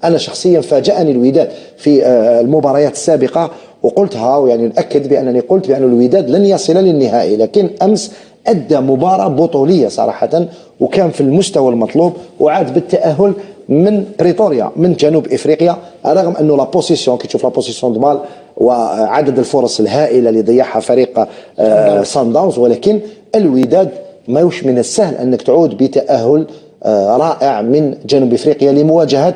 أنا شخصيا فاجأني الوداد في المباريات السابقة وقلتها، ويعني نأكد بأنني قلت بأن الوداد لن يصل للنهائي، لكن أمس أدى مباراة بطولية صراحة وكان في المستوى المطلوب وعاد بالتأهل من بريطوريا من جنوب إفريقيا، رغم أنه لا بوسيسيون كي تشوف لا بوسيسيون دمال وعدد الفرص الهائلة اللي ضيعها فريق سان داونز، ولكن الوداد ماهوش من السهل أنك تعود بتأهل رائع من جنوب افريقيا لمواجهه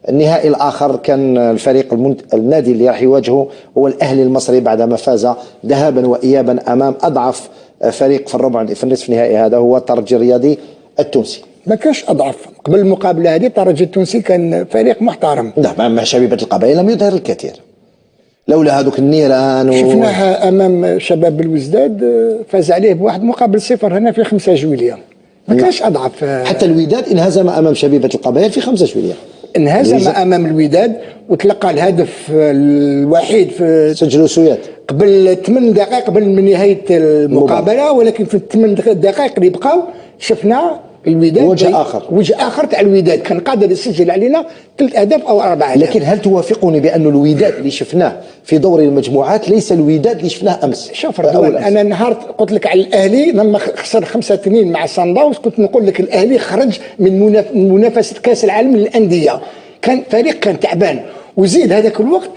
النهائي الاخر. كان الفريق النادي اللي راح يواجهه هو الاهلي المصري بعدما فاز ذهابا وايابا امام اضعف فريق في النصف النهائي، هذا هو الترجي الرياضي التونسي. ما كانش اضعف قبل المقابله هذه، الترجي التونسي كان فريق محترم. لا، مع شبيبه القبائل لم يظهر الكثير لولا هذوك النيران شفناه امام شباب الوزداد، فاز عليه بواحد مقابل 0 هنا في 5 جويلية. ما كانش اضعف. حتى الوداد انهزم امام شبيبه القبائل في 5 جويلية، انهزم امام الوداد وتلقى الهدف الوحيد في سجلوا سويات قبل 8 دقائق قبل من نهايه المقابله، ولكن في 8 دقائق اللي بقاو شفنا الوداد وجه اخر تاع الوداد كان قادر يسجل علينا 3 أهداف او 4 أهداف. لكن هل توافقني بأن الوداد اللي شفناه في دور المجموعات ليس الوداد اللي شفناه امس؟ شوف انا نهار قلت لك على الاهلي لما خسر 5-2 مع سان داونز، كنت نقول لك الاهلي خرج من منافسه كاس العالم للانديه، كان فريق كان تعبان، وزيد هذاك الوقت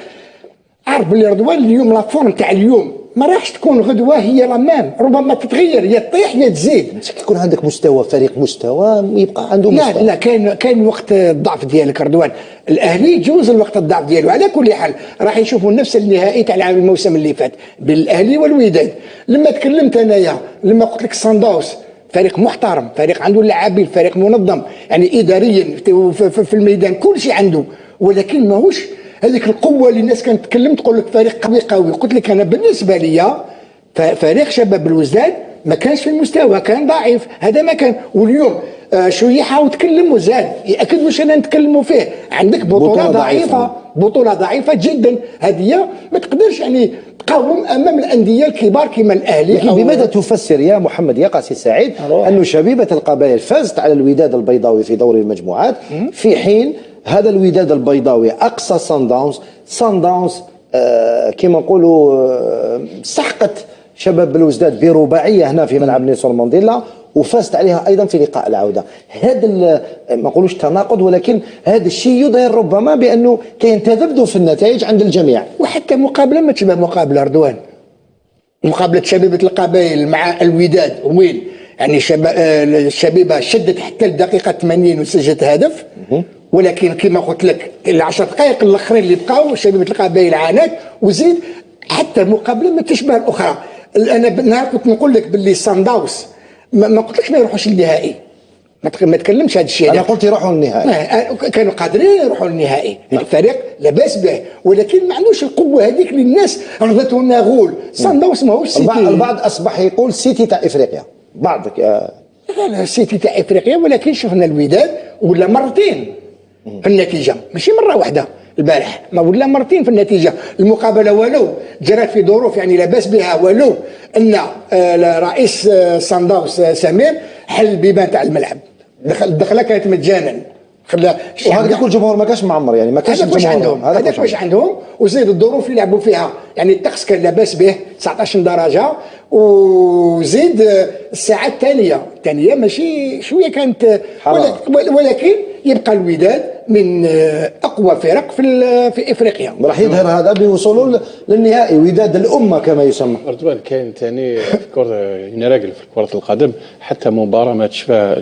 عارف بلي رضوان اليوم لا فورم تاع اليوم ما راحش تكون غدوه هي لامام، ربما تتغير يا تطيح يا تزيد. يكون عندك مستوى فريق مستوى يبقى عنده مستوى. لا كان وقت الضعف ديالك رضوان، الاهلي جوز الوقت الضعف ديالو. على كل حال راح يشوفوا نفس النهائي تاع العام الموسم اللي فات بين الاهلي والوداد. لما تكلمت انايا لما قلت لك سان داونز فريق محترم، فريق عنده لاعبين، فريق منظم، يعني اداريا في الميدان كل شيء عنده، ولكن ماهوش هذيك القوه اللي الناس كانت تتكلم تقول لك فريق قوي. قلت لك انا بالنسبه لي فريق شباب الوزداد ما كانش في المستوى، كان ضعيف، هذا ما كان. واليوم شويه حاول تكلم وزاد ياكد واش انا نتكلموا فيه. عندك بطوله ضعيفه جدا، هذه ما تقدرش يعني تقاوم امام الانديه الكبار كما الاهلي. لكن بماذا تفسر يا محمد يا قاسي سعيد أن شبيبه القبائل فازت على الوداد البيضاوي في دور المجموعات، في حين هذا الوداد البيضاوي اقصى سان داونز كما نقولوا سحقت شباب الوزداد برباعيه هنا في ملعب نيلسون مانديلا وفازت عليها ايضا في لقاء العوده. هذا ما نقولوش تناقض، ولكن هذا الشيء يظهر ربما بانه كاين تذبذب في النتائج عند الجميع. وحتى مقابله ما تشبه مقابله رضوان، مقابله شبيبه القبائل مع الوداد وين يعني الشبيبه شدت حتى الدقيقه 80 وسجلت هدف، ولكن كما قلت لك ال10 دقائق الاخرين اللي بقاو شبيبه القبائل عانت وزيد. حتى المقابله ما تشبه الاخرى. انا نهار كنت نقول لك باللي سان داونز ما قلتلكش ما يروحوش للنهائي، ما تكلمش هذا الشيء. انا قلت يروحوا للنهائي، كانوا قادرين يروحوا للنهائي. الفريق لاباس به، ولكن ما عندوش القوه هذيك اللي الناس رضته لنا غول. سان داونز ماهوش سيتي. البعض اصبح يقول سيتي تاع افريقيا، بعض سيتي تاع افريقيا، ولكن شفنا الوداد ولا مرتين في النتيجه، ماشي مره واحده. البارح ما ولا مرتين في النتيجه. المقابله ولو جرت في ظروف يعني لا باس بها، ولو ان رئيس سان داونز سمير حل البيبان تاع الملعب، الدخله كانت مجانا. وهذا كل الجمهور ما كانش معمر، يعني ما كانش الجمهور هذا واش عندهم. وزيد الظروف اللي لعبوا فيها، يعني الطقس كان لاباس به 19 درجه، وزيد الساعه الثانيه ماشي شويه كانت، ولكن يبقى الوداد من اقوى فرق في افريقيا. راح يظهر هذا بوصوله للنهائي، وداد الامه كما يسمى. رضوان كاين ثاني في راجل في كره القدم حتى مباراه ما تشبه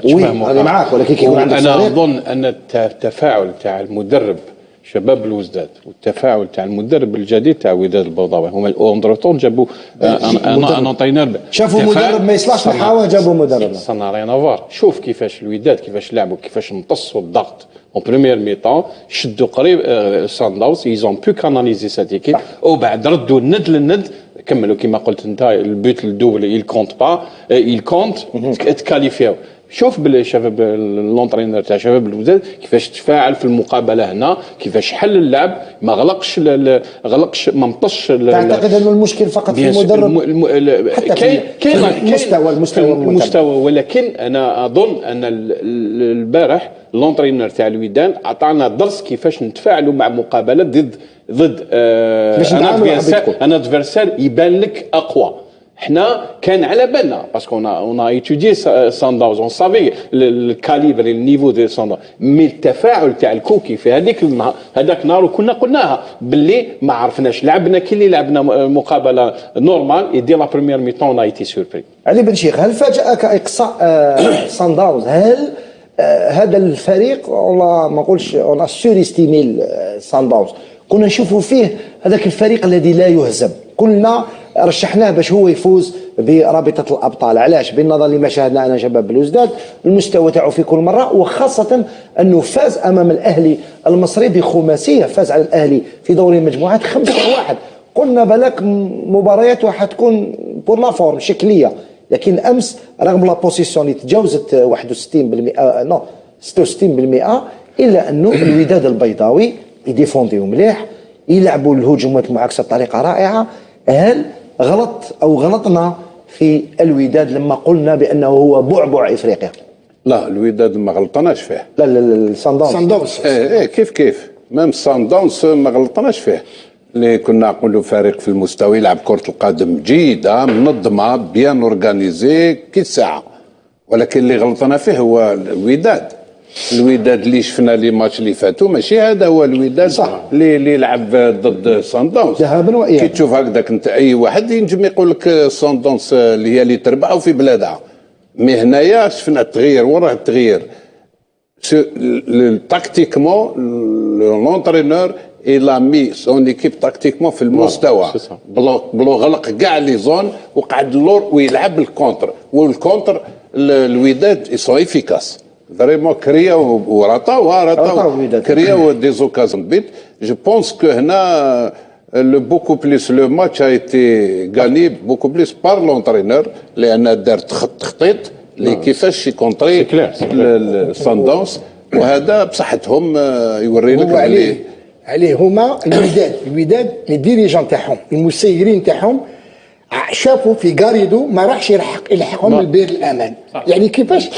انا معاك، ولكن كيكون عندك انا اظن ان التفاعل تاع المدرب شباب الوزداد والتفاعل تاع المدرب الجديد تاع وداد البيضاوي هما الاوندروتون جابوا انا عطينا شافوا مدرب ما يصلحش الحاوه جابوا مدرب صنع نافار. شوف كيفاش الوداد كيفاش لعبوا كيفاش امتصوا الضغط اون بريمير ميطون، شدوا قريب سان داونز ايزون بو كاناليزي سات ايكيب، وبعد ردوا الند للند كملوا كما قلت انت البوت الدوبل يل كونت با يل كونت تكاليفياو. شوف بالشباب لونترينور تاع شباب الوداد كيفاش تفاعل في المقابله هنا، كيفاش حل اللعب، ما غلقش غلقش ما مطش تعتقد انه المشكل فقط في المدرب؟ كاين المستوى ولكن انا اظن ان البارح لونترينور تاع الوداد عطانا درس كيفاش نتفاعلوا مع مقابلات ضد ان ادفيرسير يبان لك اقوى. حنا كان على بالنا باسكو اون ايتودي سانداوز اون سافي الكاليبر النيفو دي سانداوز، مي التفاعل تاع الكوكي في هذاك النهار وكنا قلناها باللي ما عرفناش لعبنا كي اللي لعبنا مقابله نورمال يدي لا بروميير مي طون ايتي سوربري. علي بن شيخ، هل فاجأك اقصاء سانداوز؟ هل هذا الفريق والله ما نقولش اون سوريستيمي سانداوز، كنا نشوفوا فيه هذاك الفريق الذي لا يهزم، كلنا رشحناه باش هو يفوز برابطه الابطال. علاش؟ بالنظر لما شاهدنا انا شباب بلوزداد المستوى تاعو في كل مره، وخاصه انه فاز امام الاهلي المصري بخماسيه، فاز على الاهلي في دوري المجموعات 5-1. قلنا بالك مبارياته حتكون بور لا فورم شكليه، لكن امس رغم لا بوزيسيون اللي تجاوزت 61% 66%، الا انه الوداد البيضاوي يديفونديو مليح، يلعبوا الهجومات المعاكسه بطريقه رائعه. هل غلط او غلطنا في الوداد لما قلنا بانه هو بعبع افريقيا؟ لا، الوداد ما غلطناش فيه. لا الصندوق كيف ميم الصندوق ما غلطناش فيه، اللي كنا نقولوا فريق في المستوى يلعب كرة القدم جيدة منظمة بيان اورغانيزي كي الساعة، ولكن اللي غلطنا فيه هو الوداد اللي شفنا لي ماتش اللي فاتوا ماشي هذا هو الوداد صح. اللي لعب ضد ساندونس ذهابا وايابا. كي تشوف هكذاك انت اي واحد ينجم يقول لك ساندونس اللي هي اللي تربح في بلادها، مي هنايا شفنا التغيير وراه التغيير تاكتيكمون لونترينور إلا مي سون ايكيب تاكتيكمون في المستوى بلو غلق كاع لي زون وقعد اللور ويلعب الكونتر، والكونتر الوداد يسون افيكاس فريمون كريا ورطاو كريا وديزوكازون بيت. جو بونس كو هنا beaucoup plus le match a été gagné beaucoup plus par l'entraîneur لأن دار تخطيط اللي كيفاش يكونطري الصندوس، وهذا بصحتهم يوري لك عليه هما الوداد لي ديريجون تاعهم المسيرين تاعهم شافوا في غاريدو ما راحش يلحقهم البير الامان. يعني كيفاش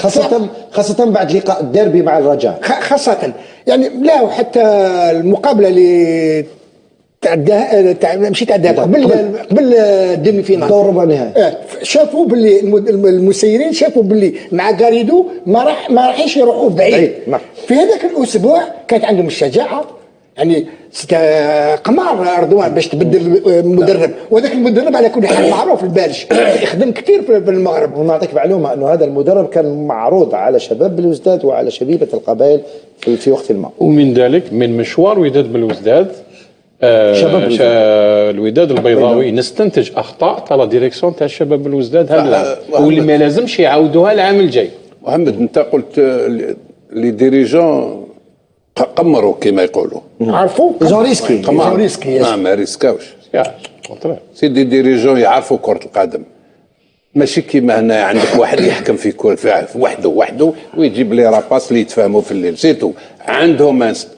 خاصة بعد لقاء الديربي مع الرجاء، خاصة يعني لا، وحتى المقابلة اللي ماشي تعدى قبل الديمي فينال دور ربع نهائي، شافوا باللي المسيرين شافوا باللي مع غاريدو ما راحش يروحوا بعيد. في هذاك الاسبوع كانت عندهم الشجاعة، يعني قمار رضوان باش تبدل مدرب، وهذاك المدرب على كل حال معروف البارش يخدم كثير في المغرب. ونعطيك معلومه انه هذا المدرب كان معروض على شباب بلوزداد وعلى شبيبه القبائل في وقت ما، ومن ذلك من مشوار وداد بلوزداد شباب الوداد البيضاوي نستنتج اخطاء تاع لا ديريكسيون تاع الشباب الوزداد هذا واللي ما لازمش يعاودوها العام الجاي. محمد انت قلت لي ديريجون قمروا كما يقولوا، عرفوا زوريسكي ما ريسكاوش سيدي ديريجون يعرفوا كرة القدم، ماشي كيما هنا عندك واحد يحكم في كرة وحده ويجيب لي راباس اللي يتفاهموا في الليل سيتو.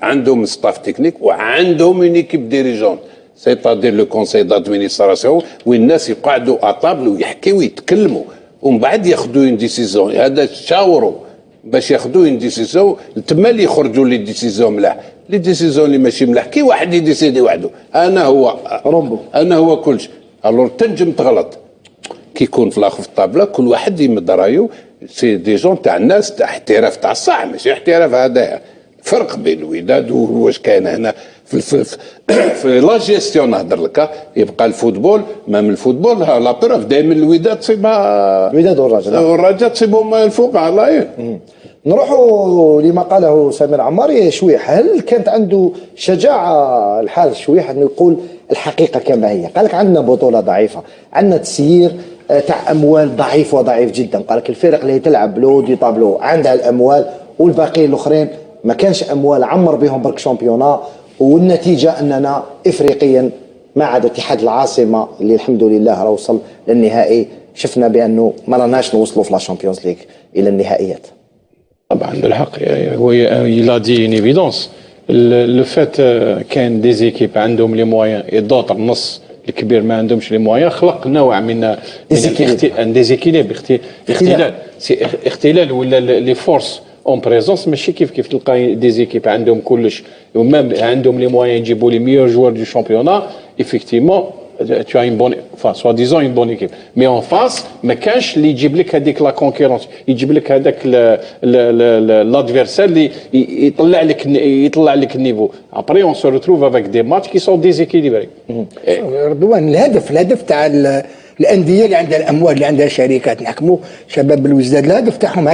عندهم ستاف تكنيك وعندهم اون ايكيب ديريجون سيتادير لو كونساي دادمينستراسيون وين الناس يقعدوا اطابل ويحكيوا ويتكلموا ومن بعد ياخذوا اون ديسيزيون. هذا تشاوروا باش ياخذوا اون ديسيزيون تما اللي يخرجوا لي ديسيزيون ملاح. لي ديسيزيون اللي ماشي ملاح كي واحد يديسيدي وحده انا هو كلش الور تنجم تغلط. كي يكون في الاخر في الطابله كل واحد يمد رايو سي دي جون تاع الناس تاع احتراف تاع الصح ماشي احتراف هذايا. فرق بين الوداد واش كاين هنا في لا جيستيون. نهضر لك يبقى الفوتبول ما من الفوتبول لا بروف دائما الوداد تصيبها الوداد والرجاء تصيبهم الفوق على نروحوا لما قاله سمير عماري شويح. هل كانت عنده شجاعه الحارس شويح انه يقول الحقيقه كما هي؟ قال لك عندنا بطوله ضعيفه، عندنا تسيير تاع اموال ضعيف وضعيف جدا. قال لك الفرق اللي تلعب لو دي طابلو عندها الاموال والباقيين الاخرين ما كانش اموال عمر بهم برك شامبيونا، والنتيجه اننا افريقيا ما عدا اتحاد العاصمه اللي الحمد لله راه وصل للنهائي شفنا بانه ما راناش نوصلوا في لا شامبيونز ليغ الى النهائيات. طبعا عنده الحق، هو يلا دي ان ايفيدونس لو فات كان دي زيكيب عندهم لي مويان اي دوطر نص الكبير ما عندهمش لي مويان، خلق نوع من ديزيكيليب اختلال ولا لي فورس اون بريزونس ماشي كيف تلقى دي زيكيب عندهم كلش ومام عندهم لي مويان يجيبوا لي ميور جوار دو شامبيونا افيكتيفمون tu as une bonne, enfin, soi-disant une bonne équipe. Mais en face, ما كانش اللي يجيب لك هذيك لا كونكورونس، يجيب لك هذاك l'adversaire اللي يطلع لك النيفو. Après on se retrouve avec des matchs qui sont déséquilibrés. رضوان، الهدف تاع الانديه اللي عندها الاموال اللي عندها شركات نحكموا شباب الوزداد، الهدف تاعهم